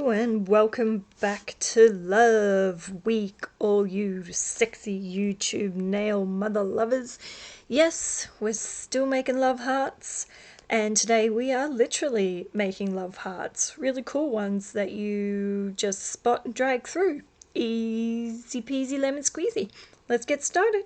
Hello and welcome back to Love Week, all you sexy YouTube nail mother lovers. Yes, we're still making love hearts, and today we are literally making love hearts. Really cool ones that you just spot and drag through. Easy peasy lemon squeezy. Let's get started.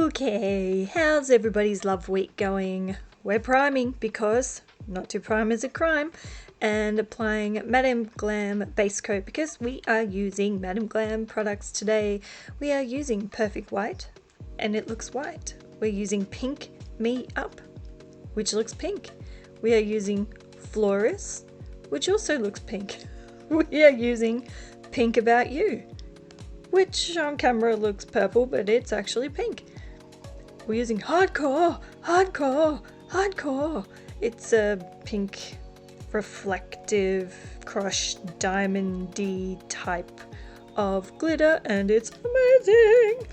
Okay, how's everybody's love week going? We're priming because not to prime is a crime, and applying Madam Glam base coat because we are using Madam Glam products today. We are using Perfect White and it looks white. We're using Pink Me Up, which looks pink. We are using Floris, which also looks pink. We are using Pink About You, which on camera looks purple, but it's actually pink. We're using Hardcore. It's a pink, reflective, crushed, diamondy type of glitter, and it's amazing.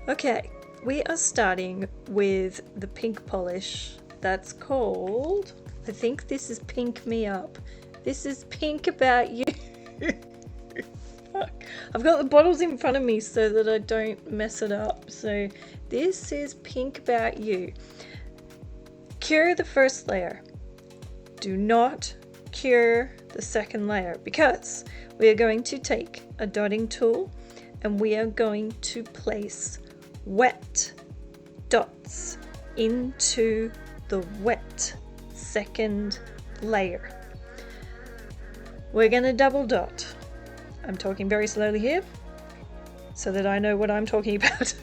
Okay, we are starting with the pink polish that's called, I think this is Pink Me Up. This is Pink About You. I've got the bottles in front of me so that I don't mess it up. So this is Pink About You. Cure the first layer. Do not cure the second layer because we are going to take a dotting tool and we are going to place wet dots into the wet second layer. We're going to double dot. I'm talking very slowly here so that I know what I'm talking about.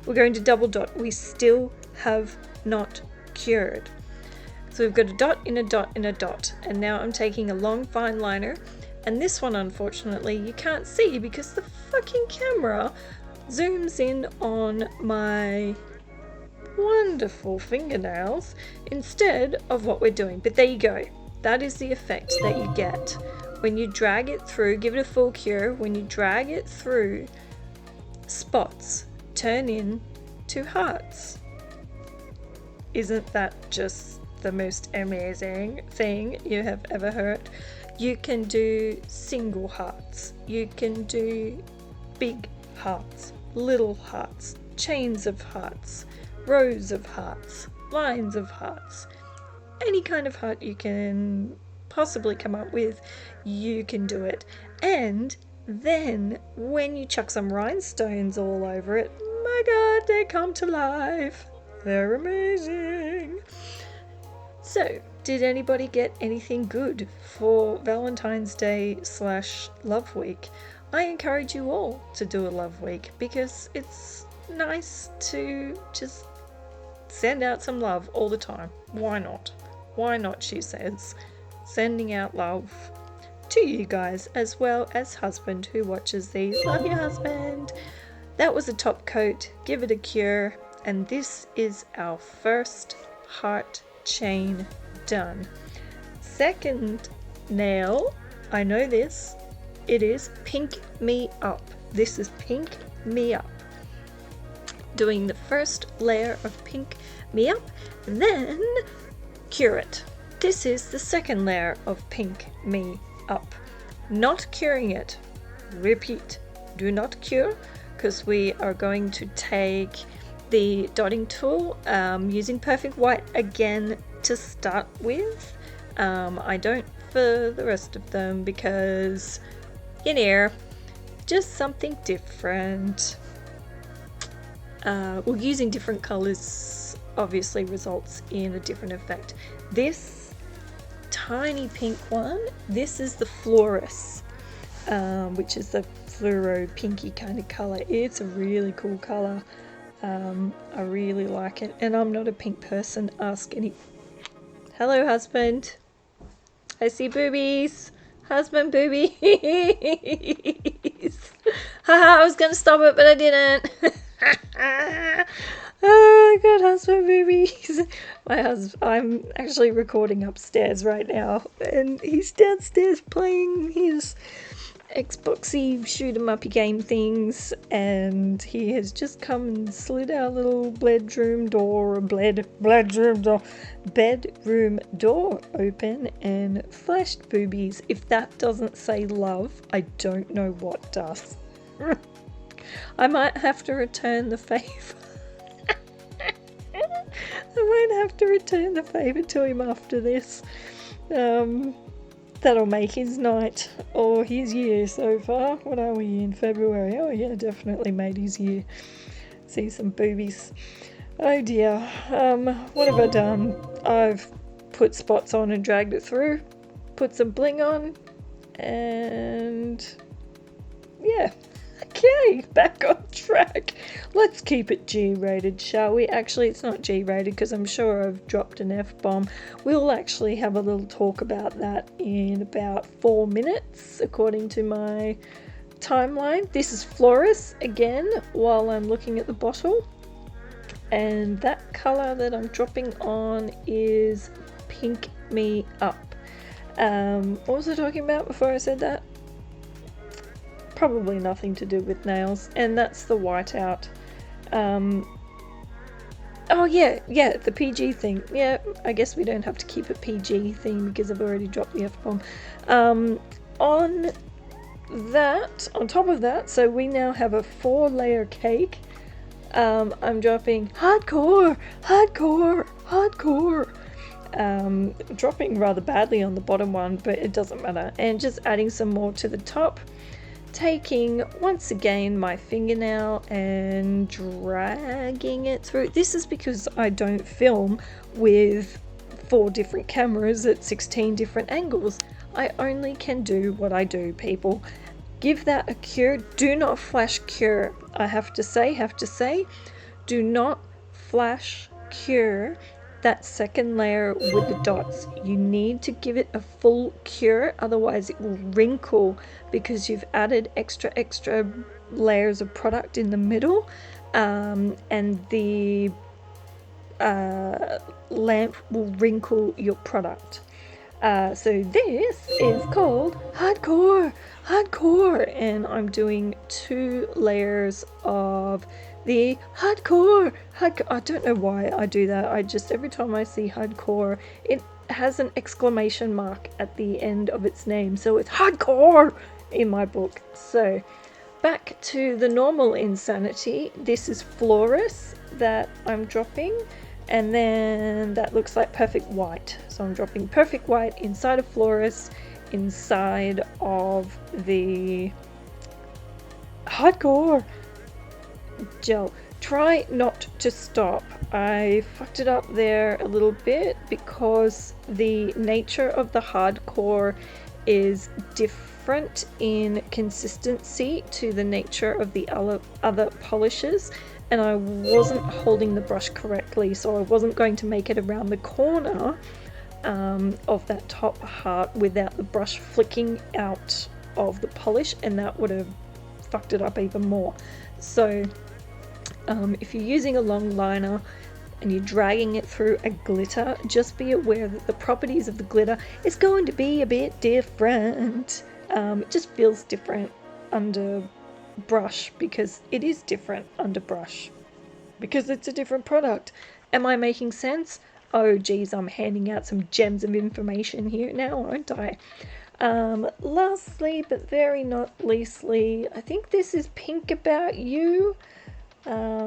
We're going to double dot. We still have not cured. So we've got a dot in a dot in a dot, and now I'm taking a long fine liner, and this one unfortunately you can't see because the fucking camera zooms in on my wonderful fingernails instead of what we're doing. But there you go. That is the effect that you get when you drag it through. Give it a full cure. When you drag it through, spots turn into hearts. Isn't that just the most amazing thing you have ever heard? You can do single hearts. You can do big hearts, little hearts, chains of hearts, rows of hearts, lines of hearts. Any kind of heart you can possibly come up with, you can do it. And then when you chuck some rhinestones all over it, my god, they come to life. They're amazing. So, did anybody get anything good for Valentine's Day / Love Week? I encourage you all to do a Love Week because it's nice to just send out some love all the time. Why not? Why not, she says. Sending out love to you guys as well as husband who watches these. Love your husband. That was a top coat. Give it a cure. And this is our first heart chain done. Second nail, I know this. It is Pink Me Up. This is Pink Me Up. Doing the first layer of Pink Me Up, then cure it. This is the second layer of Pink Me Up. Not curing it. Repeat. Do not cure, because we are going to take the dotting tool using Perfect White again to start with. I don't for the rest of them because in air, just something different. Well, using different colors obviously results in a different effect. This tiny pink one, this is the Floris, which is the fluoro pinky kind of color. It's a really cool color. I really like it, and I'm not a pink person. Ask any. Hello, husband. I see boobies. Husband boobies. Haha, I was gonna stop it, but I didn't. Oh, I got husband boobies. I'm actually recording upstairs right now, and he's downstairs playing his Xboxy shoot 'em uppy game things, and he has just come and slid our little bedroom door open and flashed boobies. If that doesn't say love, I don't know what does. I might have to return the favour. I might have to return the favour to him after this. That'll make his night or his year so far. What are we in? February? Oh yeah, definitely made his year. See some boobies. Oh dear. What have I done? I've put spots on and dragged it through. Put some bling on. And yeah. Okay, back on track. Let's keep it G-rated, shall we? Actually, it's not G-rated because I'm sure I've dropped an F-bomb. We'll actually have a little talk about that in about 4 minutes, according to my timeline. This is Floris again, while I'm looking at the bottle. And that colour that I'm dropping on is Pink Me Up. What was I talking about before I said that? Probably nothing to do with nails, and that's the whiteout. Oh yeah, the PG thing. Yeah, I guess we don't have to keep a PG thing because I've already dropped the F-bomb. On top of that, so we now have a 4-layer cake. I'm dropping hardcore. Dropping rather badly on the bottom one, but it doesn't matter. And just adding some more to the top. Taking, once again, my fingernail and dragging it through. This is because I don't film with 4 different cameras at 16 different angles. I only can do what I do, people. Give that a cure. Do not flash cure. I have to say, do not flash cure that second layer with the dots. You need to give it a full cure, otherwise it will wrinkle because you've added extra layers of product in the middle, and the lamp will wrinkle your product. So this is called hardcore, and I'm doing 2 layers of the hardcore. I don't know why I do that. I just, every time I see hardcore, it has an exclamation mark at the end of its name, so it's hardcore in my book. So back to the normal insanity. This is Floris that I'm dropping, and then that looks like perfect white. So I'm dropping perfect white inside of Floris, inside of the hardcore gel. Try not to stop. I fucked it up there a little bit because the nature of the hardcore is different in consistency to the nature of the other polishes, and I wasn't holding the brush correctly, so I wasn't going to make it around the corner of that top heart without the brush flicking out of the polish, and that would have fucked it up even more. So if you're using a long liner and you're dragging it through a glitter, just be aware that the properties of the glitter is going to be a bit different. It just feels different under brush because it is different under brush because it's a different product. Am I making sense? Oh geez, I'm handing out some gems of information here now, aren't I? Lastly, but very not leastly, I think this is Pink About You,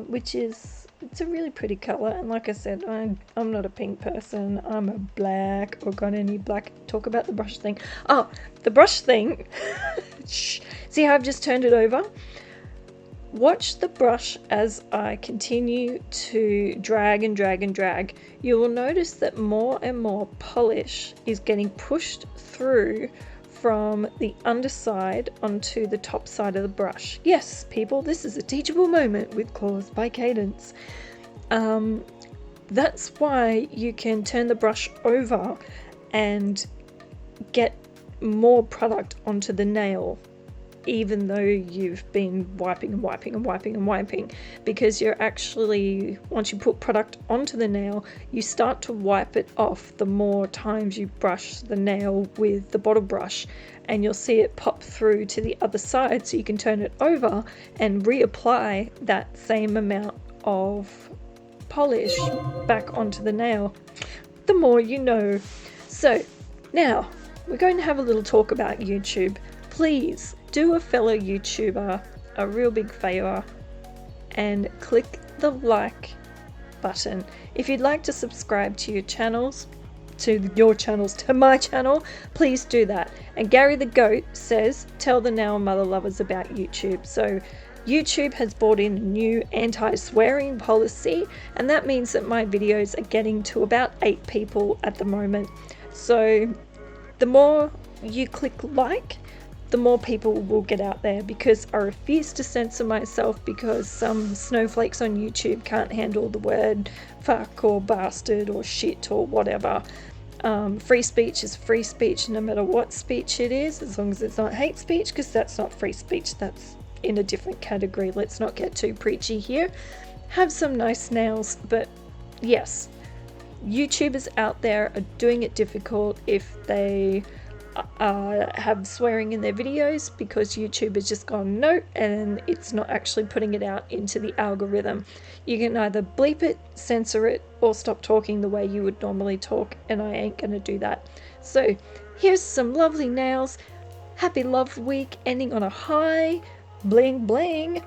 which is, it's a really pretty color, and like I said, I'm not a pink person. I'm a black, or got any black. Talk about the brush thing. Oh, the brush thing. See how I've just turned it over? Watch the brush as I continue to drag and drag and drag. You will notice that more and more polish is getting pushed through from the underside onto the top side of the brush. Yes, people, this is a teachable moment with Claws by Kadence. That's why you can turn the brush over and get more product onto the nail. even though you've been wiping and wiping and wiping and wiping, because you're actually, once you put product onto the nail, you start to wipe it off the more times you brush the nail with the bottle brush, and you'll see it pop through to the other side, so you can turn it over and reapply that same amount of polish back onto the nail. The more you know. So now we're going to have a little talk about YouTube. Please do a fellow YouTuber a real big favor and click the like button. If you'd like to subscribe to your channels, to my channel, please do that. And Garry the Goat says, tell the nail mother lovers about YouTube. So YouTube has brought in a new anti-swearing policy, and that means that my videos are getting to about 8 people at the moment. So the more you click like, the more people will get out there, because I refuse to censor myself because some snowflakes on YouTube can't handle the word fuck or bastard or shit or whatever. Free speech is free speech no matter what speech it is, as long as it's not hate speech, because that's not free speech, that's in a different category. Let's not get too preachy here. Have some nice nails, but yes, YouTubers out there are doing it difficult if they have swearing in their videos, because YouTube has just gone no, and it's not actually putting it out into the algorithm. You can either bleep it, censor it, or stop talking the way you would normally talk, and I ain't gonna do that. So here's some lovely nails. Happy Love Week, ending on a high. Bling bling.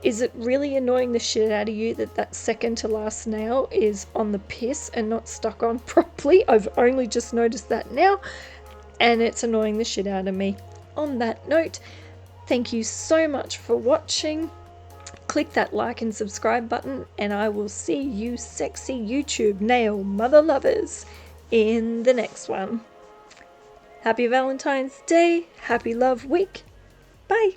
Is it really annoying the shit out of you that that second to last nail is on the piss and not stuck on properly? I've only just noticed that now, and it's annoying the shit out of me. On that note, thank you so much for watching. Click that like and subscribe button, and I will see you sexy YouTube nail mother lovers in the next one. Happy Valentine's Day. Happy Love Week. Bye.